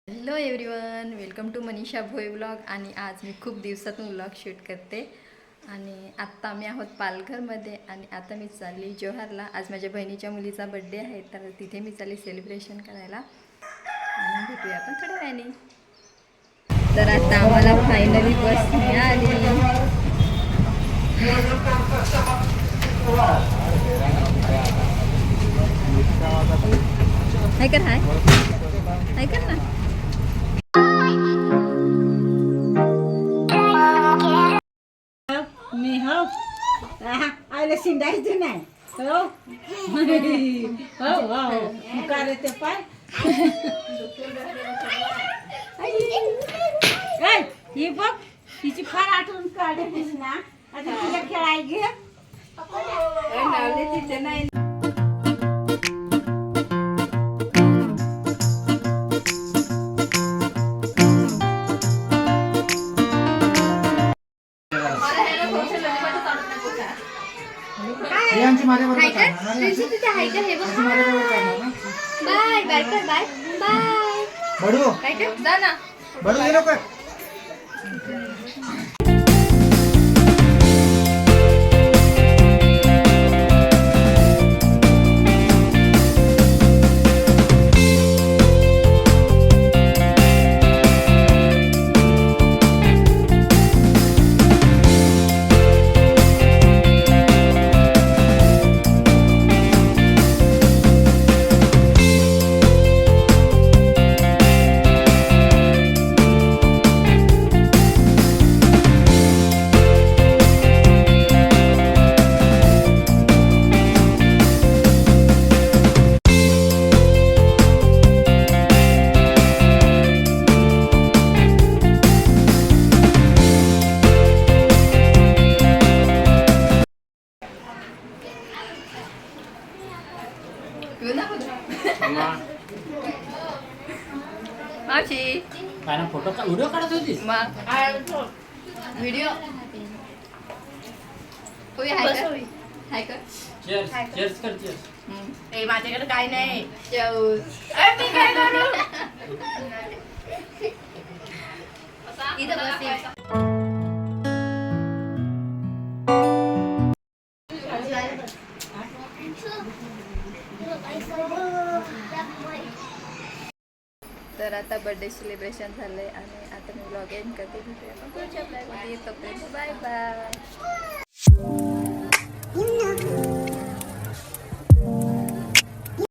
Hello everyone, welcome to Manisha Bhoi blog. आणि आज मी खूप दिवसातून ब्लॉग शूट करते. आणि आत्ता आम्ही आहोत पालघरमध्ये आणि आता मी चालली जोहारला. आज माझ्या बहिणीच्या मुलीचा बड्डे आहे, तर तिथे मी चालली सेलिब्रेशन करायला. आणि भेटूया आपण थोड्या वेळाने. तर आता आम्हाला फायनली बस मिळाली. हाय कर, हाय हाय कर ना. मी हो आयला शिंडायचं नाही हो हो हो मुकाले ते पाय ही बघ तिची फार आठवण काढतेस ना. आता तुझ्या खेळाय घे तिथे नाही. बाय बाय कर, बाय बाय. बडू काय कर, जा ना. बडू ये लवकर. मावशी काय ना फोटो का व्हिडिओ काढत होतीस? व्हिडिओ होय. हाय कर, हाय कर. चीअर्स चीअर्स कर चीअर्स. ए माझ्याकडे काय नाही. इथं बस. तर आता बर्थडे सेलिब्रेशन झालंय आणि आता मी ब्लॉग एंड करते. भेटूया आपण पुढच्या ब्लॉगमध्ये. तोपर्यंत बाय बाय.